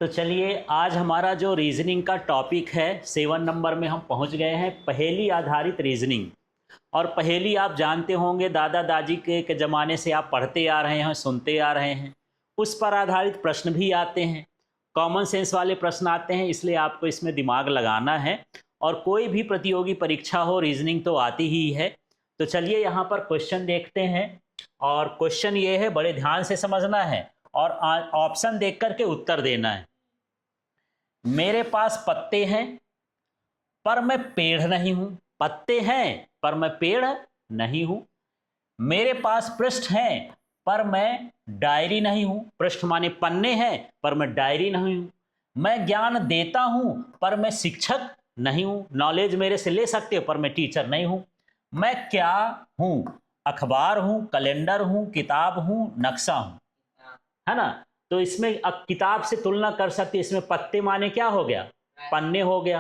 तो चलिए आज हमारा जो रीजनिंग का टॉपिक है 7 नंबर में हम पहुंच गए हैं, पहेली आधारित रीजनिंग। और पहेली आप जानते होंगे, दादा दादी के ज़माने से आप पढ़ते आ रहे हैं, सुनते आ रहे हैं। उस पर आधारित प्रश्न भी आते हैं, कॉमन सेंस वाले प्रश्न आते हैं, इसलिए आपको इसमें दिमाग लगाना है। और कोई भी प्रतियोगी परीक्षा हो, रीजनिंग तो आती ही है। तो चलिए यहाँ पर क्वेश्चन देखते हैं। और क्वेश्चन ये है, बड़े ध्यान से समझना है और ऑप्शन देख करके उत्तर देना है। मेरे पास पत्ते हैं पर मैं पेड़ नहीं हूं। पत्ते हैं पर मैं पेड़ नहीं हूं। मेरे पास पृष्ठ हैं पर मैं डायरी नहीं हूं। पृष्ठ माने पन्ने हैं पर मैं डायरी नहीं हूं। मैं ज्ञान देता हूं पर मैं शिक्षक नहीं हूं। नॉलेज मेरे से ले सकते हो पर मैं टीचर नहीं हूं। मैं क्या हूं? अखबार हूं, कैलेंडर हूं, किताब हूं, नक्शा हूं। है ना? तो इसमें अब किताब से तुलना कर सकते, इसमें पत्ते माने क्या हो गया? पन्ने हो गया।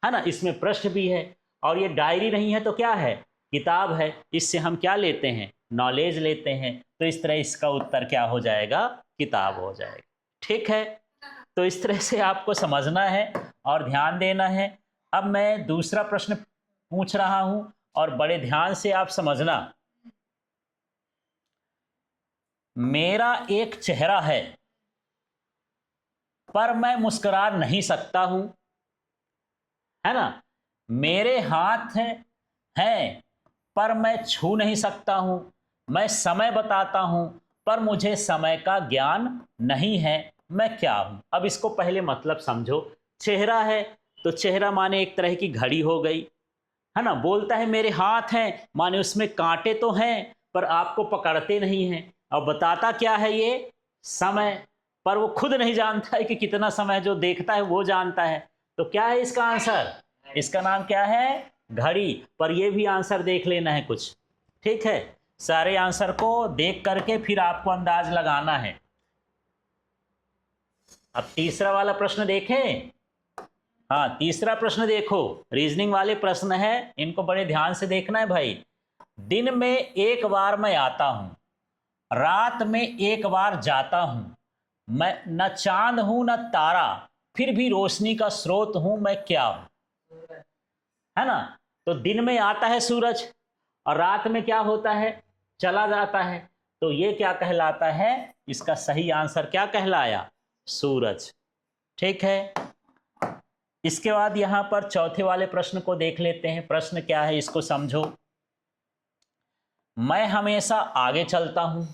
है ना? इसमें पृष्ठ भी है। और ये डायरी नहीं है तो क्या है? किताब है। इससे हम क्या लेते हैं? नॉलेज लेते हैं। तो इस तरह इसका उत्तर क्या हो जाएगा? किताब हो जाएगा। ठीक है, तो इस तरह से आपको समझना है और ध्यान देना है। अब मैं दूसरा प्रश्न पूछ रहा हूं और बड़े ध्यान से आप समझना। मेरा एक चेहरा है पर मैं मुस्कुरा नहीं सकता हूं। है ना? मेरे हाथ हैं पर मैं छू नहीं सकता हूं। मैं समय बताता हूं पर मुझे समय का ज्ञान नहीं है। मैं क्या हूं? अब इसको पहले मतलब समझो। चेहरा है तो चेहरा माने एक तरह की घड़ी हो गई। है ना? बोलता है मेरे हाथ हैं, माने उसमें कांटे तो हैं पर आपको पकड़ते नहीं हैं। और बताता क्या है ये? समय। पर वो खुद नहीं जानता है कि कितना समय, जो देखता है वो जानता है। तो क्या है इसका आंसर? इसका नाम क्या है? घड़ी। पर ये भी आंसर देख लेना है कुछ। ठीक है, सारे आंसर को देख करके फिर आपको अंदाज लगाना है। अब तीसरा वाला प्रश्न देखें। हाँ, तीसरा प्रश्न देखो, रीजनिंग वाले प्रश्न है, इनको बड़े ध्यान से देखना है भाई। दिन में एक बार मैं आता हूं, रात में एक बार जाता हूं। मैं न चांद हूं न तारा, फिर भी रोशनी का स्रोत हूं। मैं क्या हूं? है ना? तो दिन में आता है सूरज और रात में क्या होता है? चला जाता है। तो ये क्या कहलाता है? इसका सही आंसर क्या कहलाया? सूरज। ठीक है, इसके बाद यहां पर चौथे वाले प्रश्न को देख लेते हैं। प्रश्न क्या है इसको समझो। मैं हमेशा आगे चलता हूं,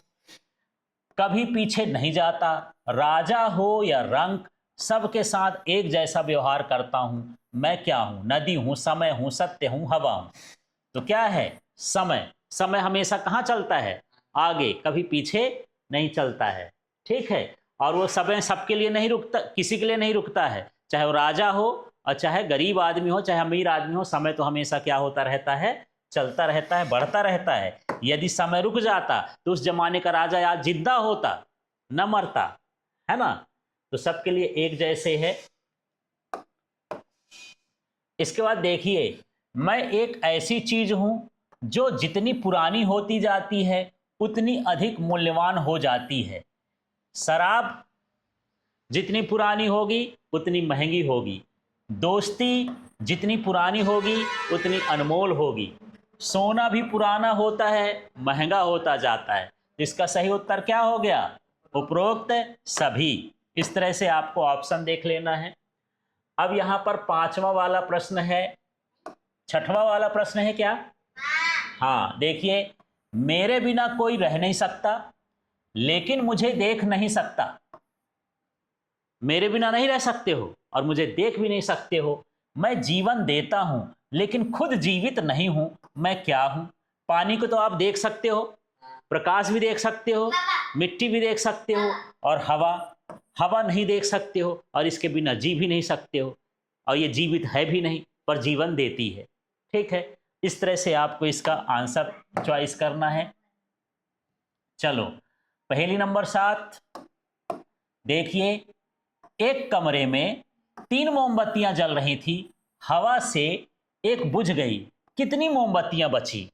कभी पीछे नहीं जाता। राजा हो या रंक, सबके साथ एक जैसा व्यवहार करता हूं। मैं क्या हूं? नदी हूं, समय हूं, सत्य हूं, हवा हूं। तो क्या है? समय। समय हमेशा कहां चलता है? आगे, कभी पीछे नहीं चलता है। ठीक है, और वो समय सबके लिए नहीं रुकता, किसी के लिए नहीं रुकता है। चाहे वो राजा हो और चाहे गरीब आदमी हो, चाहे अमीर आदमी हो, समय तो हमेशा क्या होता रहता है? चलता रहता है, बढ़ता रहता है। यदि समय रुक जाता तो उस जमाने का राजा आज जिंदा होता, न मरता। है ना? तो सबके लिए एक जैसे है। इसके बाद देखिए, मैं एक ऐसी चीज हूं जो जितनी पुरानी होती जाती है उतनी अधिक मूल्यवान हो जाती है। शराब जितनी पुरानी होगी उतनी महंगी होगी। दोस्ती जितनी पुरानी होगी उतनी अनमोल होगी। सोना भी पुराना होता है, महंगा होता जाता है। इसका सही उत्तर क्या हो गया? उपरोक्त सभी। इस तरह से आपको ऑप्शन देख लेना है। अब यहां पर पांचवा वाला प्रश्न है, छठवां वाला प्रश्न है क्या? हाँ, देखिए। मेरे बिना कोई रह नहीं सकता लेकिन मुझे देख नहीं सकता। मेरे बिना नहीं रह सकते हो और मुझे देख भी नहीं सकते हो। मैं जीवन देता हूं लेकिन खुद जीवित नहीं हूं। मैं क्या हूं? पानी को तो आप देख सकते हो, प्रकाश भी देख सकते हो, मिट्टी भी देख सकते हो, और हवा। हवा नहीं देख सकते हो और इसके बिना जी भी नहीं सकते हो। और ये जीवित है भी नहीं पर जीवन देती है। ठीक है, इस तरह से आपको इसका आंसर चॉइस करना है। चलो, पहेली नंबर 7 देखिए। एक कमरे में 3 मोमबत्तियां जल रही थी, हवा से एक बुझ गई। कितनी मोमबत्तियां बची?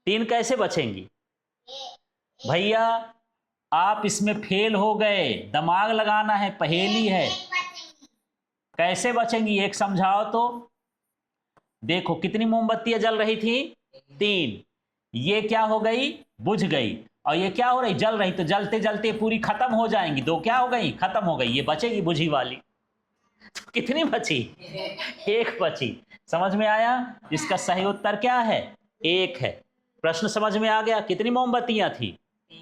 3 कैसे बचेंगी भैया? आप इसमें फेल हो गए, दिमाग लगाना है, पहेली है। कैसे बचेंगी एक समझाओ तो। देखो कितनी मोमबत्तियां जल रही थी, 3। ये क्या हो गई, बुझ गई। और ये क्या हो रही, जल रही, तो जलते जलते पूरी खत्म हो जाएंगी। 2 क्या हो गई, खत्म हो गई। ये बचेगी बुझी वाली। तो कितनी बची, 1 बची। समझ में आया। इसका सही उत्तर क्या है, 1 है। प्रश्न समझ में आ गया। कितनी मोमबत्तियां थी,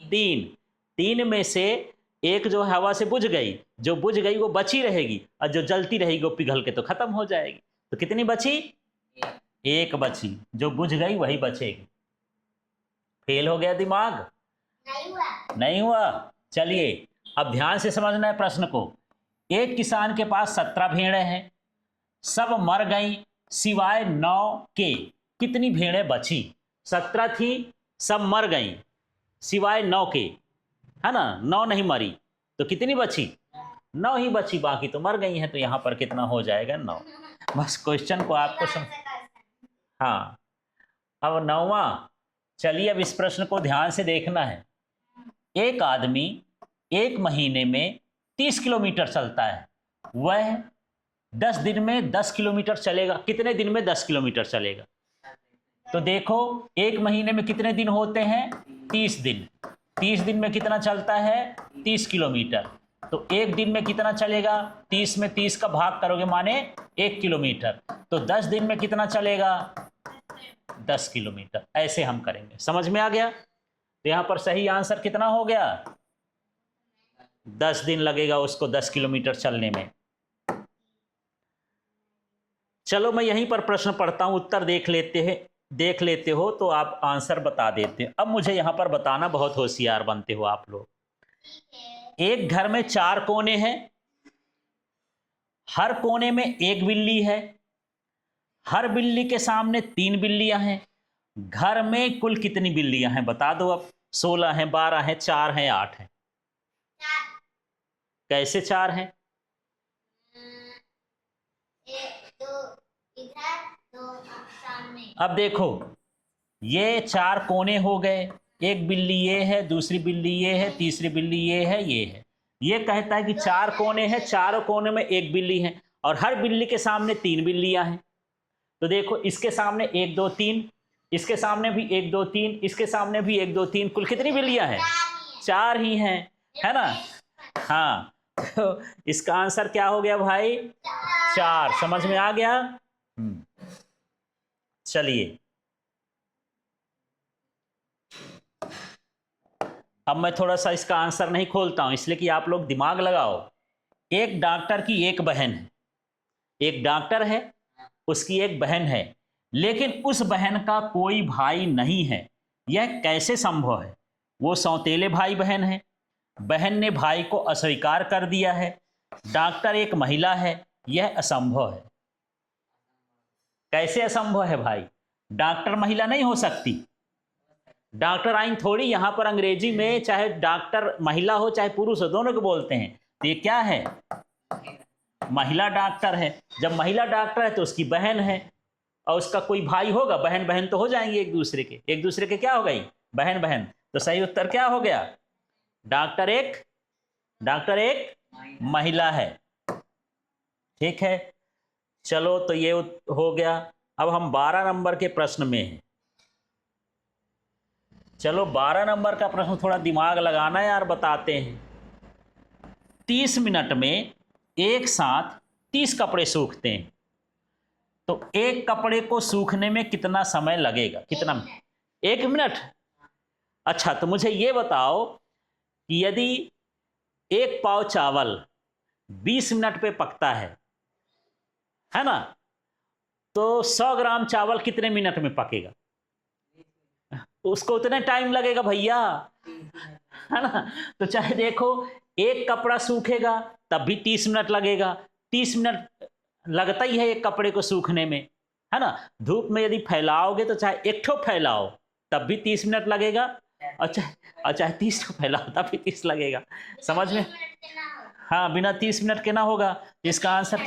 3। 3 में से 1 जो हवा से बुझ गई, जो बुझ गई वो बची रहेगी, और जो जलती रहेगी वो पिघल के तो खत्म हो जाएगी। तो कितनी बची, 1 बची। जो बुझ गई वही बचेगी। फेल हो गया दिमाग, नहीं हुआ। चलिए अब ध्यान से समझना है प्रश्न को। एक किसान के पास 17 भेड़ें हैं, सब मर गई सिवाय 9 के। कितनी भेड़ें बची, 17 थी, सब मर गई सिवाय 9 के, है ना। 9 नहीं मरी, तो कितनी बची, 9 ही बची, बाकी तो मर गई हैं। तो यहां पर कितना हो जाएगा, 9। बस क्वेश्चन को आपको हाँ। अब 9वां, चलिए अब इस प्रश्न को ध्यान से देखना है। एक आदमी 1 महीने में 30 किलोमीटर चलता है, वह 10 दिन में 10 किलोमीटर चलेगा। कितने दिन में 10 किलोमीटर चलेगा। तो देखो 1 महीने में कितने दिन होते हैं, 30 दिन। 30 दिन में कितना चलता है, 30 किलोमीटर। तो 1 दिन में कितना चलेगा, 30 में 30 का भाग करोगे माने 1 किलोमीटर। तो 10 दिन में कितना चलेगा, 10 किलोमीटर। ऐसे हम करेंगे। समझ में आ गया। तो यहां पर सही आंसर कितना हो गया, 10 दिन लगेगा उसको 10 किलोमीटर चलने में। चलो मैं यहीं पर प्रश्न पढ़ता हूं, उत्तर देख लेते हो तो आप आंसर बता देते हैं। अब मुझे यहां पर बताना, बहुत होशियार बनते हो आप लोग। एक घर में 4 कोने हैं, हर कोने में 1 बिल्ली है, हर बिल्ली के सामने 3 बिल्लियां हैं। घर में कुल कितनी बिल्लियां हैं बता दो अब। 16 हैं, 12 हैं, 4 हैं, 8 हैं। कैसे 4 हैं, अब देखो ये 4 कोने हो गए। एक बिल्ली ये है, दूसरी बिल्ली ये है, तीसरी बिल्ली ये है, ये है। ये कहता है कि 4 कोने हैं, चारों कोने में 1 बिल्ली है, और हर बिल्ली के सामने 3 बिल्लियां हैं। तो देखो इसके सामने 1 2 3, इसके सामने भी 1 2 3, इसके सामने भी 1 2 3, कुल कितनी बिल्लियां हैं, 4 ही हैं, है ना। हाँ तो इसका आंसर क्या हो गया भाई, 4। समझ में आ गया। चलिए अब मैं थोड़ा सा इसका आंसर नहीं खोलता हूं, इसलिए कि आप लोग दिमाग लगाओ। एक डॉक्टर की एक बहन है, एक डॉक्टर है, उसकी एक बहन है, लेकिन उस बहन का कोई भाई नहीं है। यह कैसे संभव है। वो सौतेले भाई बहन है, बहन ने भाई को अस्वीकार कर दिया है, डॉक्टर एक महिला है, यह असंभव है। कैसे असंभव है भाई, डॉक्टर महिला नहीं हो सकती। डॉक्टर आइन थोड़ी, यहां पर अंग्रेजी में चाहे डॉक्टर महिला हो चाहे पुरुष हो, दोनों को बोलते हैं। तो ये क्या है, महिला डॉक्टर है। जब महिला डॉक्टर है तो उसकी बहन है, और उसका कोई भाई होगा, बहन बहन तो हो जाएंगे एक दूसरे के, एक दूसरे के क्या हो गई, बहन बहन। तो सही उत्तर क्या हो गया, डॉक्टर एक महिला है। ठीक है, चलो तो ये हो गया। अब हम 12 नंबर के प्रश्न में हैं। चलो 12 नंबर का प्रश्न थोड़ा दिमाग लगाना यार, बताते हैं। 30 मिनट में एक साथ 30 कपड़े सूखते हैं, तो एक कपड़े को सूखने में कितना समय लगेगा, कितना, 1 मिनट। अच्छा तो मुझे ये बताओ कि यदि 1 पाव चावल 20 मिनट पे पकता है ना, तो 100 ग्राम चावल कितने मिनट में पकेगा, उसको उतना टाइम लगेगा भैया, है ना। तो चाहे देखो एक कपड़ा सूखेगा तब भी 30 मिनट लगेगा, 30 मिनट लगता ही है एक कपड़े को सूखने में, है ना। धूप में यदि फैलाओगे तो चाहे एक ठो फैलाओ तब भी 30 मिनट लगेगा, और चाहे 30 ठो फैलाओ तब भी 30 लगेगा। समझ में, हाँ बिना 30 मिनट के ना होगा। इसका आंसर,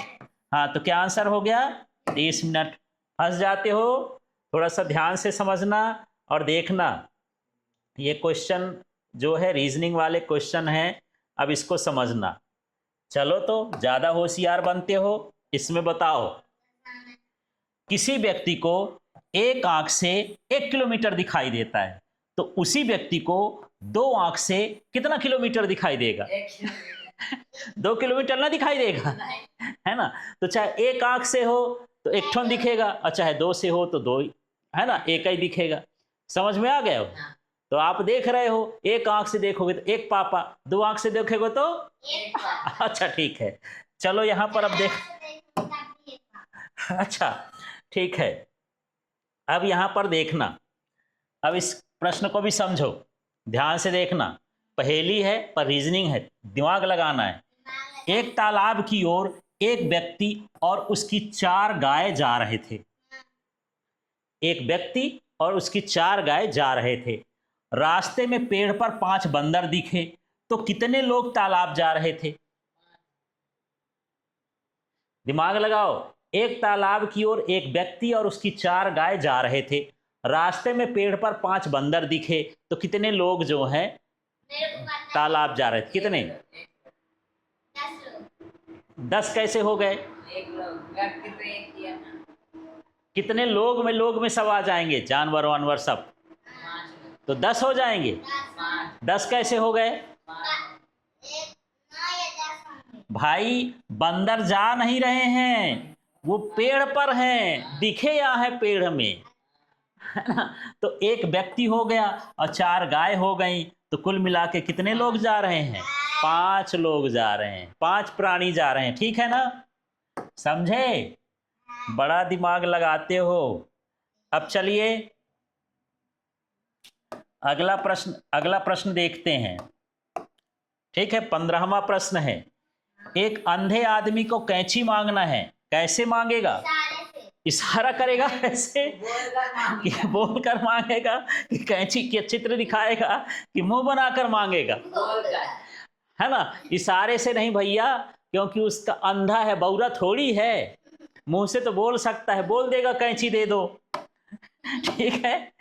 हाँ तो क्या आंसर हो गया, 30 मिनट। फंस जाते हो, थोड़ा सा ध्यान से समझना और देखना। ये क्वेश्चन जो है रीजनिंग वाले क्वेश्चन हैं, अब इसको समझना। चलो तो ज़्यादा होशियार बनते हो। इसमें बताओ, किसी व्यक्ति को एक आंख से 1 किलोमीटर दिखाई देता है, तो उसी व्यक्ति को 2 आंख से कितना किलोमीटर दिखाई देगा? 2 किलोमीटर ना दिखाई देगा, है ना। तो चाहे एक आंख से हो तो एक ठोन दिखेगा, और चाहे 2 से हो तो 2 ही, है ना, एक ही दिखेगा। समझ में आ गया हो? तो आप देख रहे हो, एक आंख से देखोगे तो एक पापा, 2 आंख से देखोगे तो अच्छा ठीक है। चलो यहाँ पर अब देख अच्छा ठीक है, अब यहाँ पर देखना, अब इस प्रश्न को भी समझो, ध्यान से देखना। पहेली है पर रीजनिंग है, दिमाग लगाना है। एक तालाब की ओर एक व्यक्ति और उसकी 4 गाय जा रहे थे। एक व्यक्ति और उसकी 4 गाय जा रहे थे। रास्ते में पेड़ पर 5 बंदर दिखे, तो कितने लोग तालाब जा रहे थे? दिमाग लगाओ। एक तालाब की ओर एक व्यक्ति और उसकी 4 गाय जा रहे थे। रास्ते में पेड़ पर 5 बंदर दिखे, तो कितने लोग जो हैं तालाब जा रहे थे? कितने? 10 कैसे हो गए? कितने लोग में सब आ जाएंगे, जानवर वानवर सब, तो 10 हो जाएंगे। 10 कैसे हो गए भाई? बंदर जा नहीं रहे हैं, वो पेड़ पर हैं, दिखे यहाँ है पेड़ में, है ना। तो एक व्यक्ति हो गया और 4 गाय हो गई, तो कुल मिला के कितने लोग जा रहे हैं? 5 लोग जा रहे हैं, 5 प्राणी जा रहे हैं, ठीक है ना। समझे? बड़ा दिमाग लगाते हो। अब चलिए अगला प्रश्न देखते हैं। ठीक है, 15वां प्रश्न है। एक अंधे आदमी को कैंची मांगना है, कैसे मांगेगा? इशारा करेगा कैसे? कि बोलकर मांगेगा, कि कैंची के चित्र दिखाएगा, कि मुंह बनाकर मांगेगा? है ना, इशारे से नहीं भैया, क्योंकि उसका अंधा है, बौरा थोड़ी है। मुंह से तो बोल सकता है, बोल देगा कैंची दे दो। ठीक है,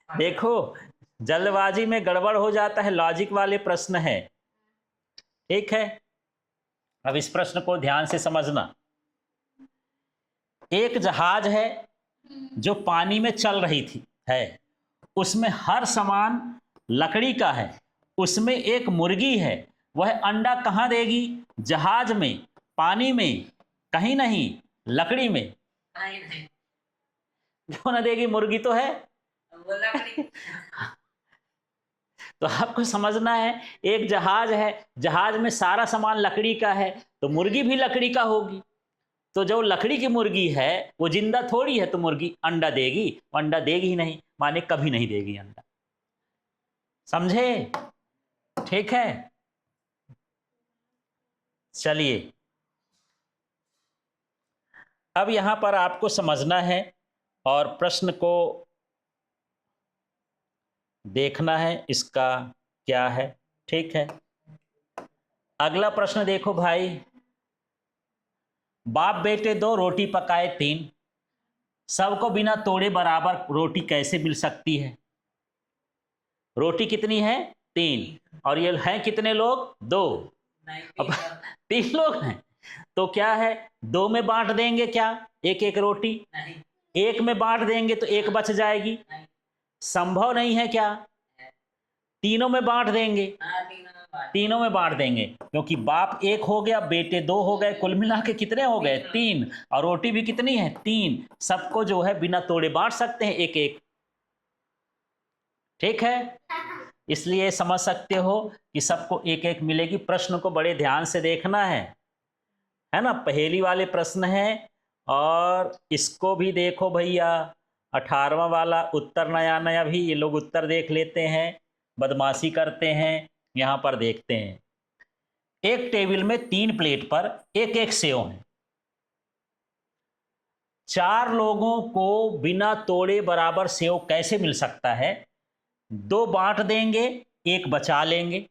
देखो जल्दबाजी में गड़बड़ हो जाता है, लॉजिक वाले प्रश्न है। ठीक है, अब इस प्रश्न को ध्यान से समझना। एक जहाज है जो पानी में चल रही है, उसमें हर सामान लकड़ी का है, उसमें एक मुर्गी है, वह अंडा कहाँ देगी? जहाज में, पानी में, कहीं नहीं, लकड़ी में। क्यों ना देगी? मुर्गी तो है। तो आपको समझना है, एक जहाज है, जहाज में सारा सामान लकड़ी का है, तो मुर्गी भी लकड़ी का होगी। तो जो लकड़ी की मुर्गी है वो जिंदा थोड़ी है, तो मुर्गी अंडा देगी? अंडा देगी ही नहीं, माने कभी नहीं देगी अंडा। समझे? ठीक है, चलिए अब यहां पर आपको समझना है और प्रश्न को देखना है इसका क्या है। ठीक है, अगला प्रश्न देखो भाई। बाप बेटे 2 रोटी पकाए 3, सबको बिना तोड़े बराबर रोटी कैसे मिल सकती है? रोटी कितनी है? 3, और ये हैं कितने लोग? 2। अब 3 लोग हैं, तो क्या है, 2 में बांट देंगे क्या? एक एक रोटी? 1 में बांट देंगे तो 1 बच जाएगी। संभव नहीं है क्या? तीनों में बांट देंगे? तीनों में बांट देंगे, क्योंकि बाप 1 हो गया, बेटे 2 हो गए, कुल मिला के कितने हो गए? 3, और रोटी भी कितनी है? 3। सबको जो है बिना तोड़े बांट सकते हैं, एक एक। ठीक है, इसलिए समझ सकते हो कि सबको एक एक मिलेगी। प्रश्न को बड़े ध्यान से देखना है ना, पहेली वाले प्रश्न है। और इसको भी देखो भैया, 18वां वाला उत्तर नया नया भी ये लोग उत्तर देख लेते हैं, बदमाशी करते हैं। यहां पर देखते हैं, एक टेबल में 3 प्लेट पर एक एक सेव है। 4 लोगों को बिना तोड़े बराबर सेव कैसे मिल सकता है? 2 बांट देंगे, 1 बचा लेंगे।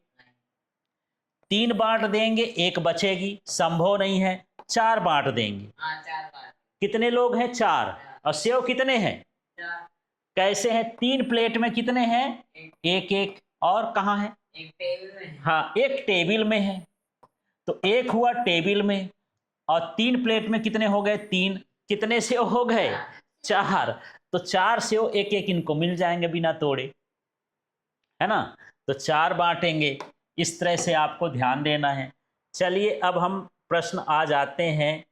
3 बांट देंगे, 1 बचेगी, संभव नहीं है। 4 बांट देंगे। कितने लोग हैं? 4। और सेव कितने हैं? कैसे हैं? 3 प्लेट में कितने हैं? एक एक, और कहाँ है? एक टेबल में। हाँ, एक टेबल में है। तो एक हुआ टेबल में, और 3 प्लेट में कितने हो गए? 3। कितने सेव हो गए? 4। तो 4 सेव एक एक इनको मिल जाएंगे बिना तोड़े, है ना? तो 4 बांटेंगे। इस तरह से आपको ध्यान देना है। चलिए अब हम प्रश्न आ जाते हैं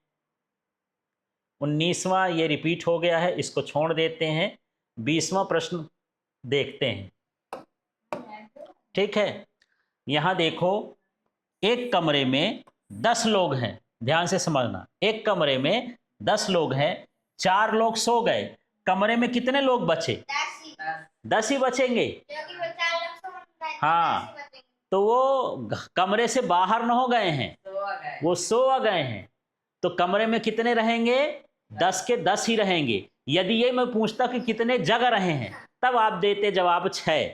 19वां, ये रिपीट हो गया है, इसको छोड़ देते हैं। 20वां प्रश्न देखते हैं। ठीक है, यहां देखो, एक कमरे में 10 लोग हैं। ध्यान से समझना, एक कमरे में 10 लोग हैं, 4 लोग सो गए, कमरे में कितने लोग बचे? 10 ही बचेंगे। हाँ, तो वो कमरे से बाहर न हो गए हैं, वो सो गए हैं। तो कमरे में कितने रहेंगे? 10 के 10 ही रहेंगे। यदि ये मैं पूछता कि कितने जग रहे हैं, तब आप देते जवाब 6।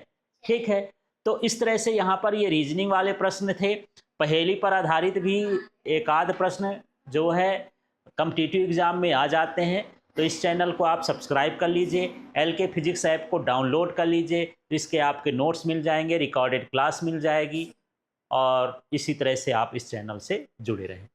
ठीक है, तो इस तरह से यहाँ पर ये रीजनिंग वाले प्रश्न थे। पहेली पर आधारित भी एक आध प्रश्न जो है कॉम्पिटिटिव एग्जाम में आ जाते हैं। तो इस चैनल को आप सब्सक्राइब कर लीजिए, LK फिजिक्स ऐप को डाउनलोड कर लीजिए, इसके आपके नोट्स मिल जाएंगे, रिकॉर्डेड क्लास मिल जाएगी, और इसी तरह से आप इस चैनल से जुड़े रहें।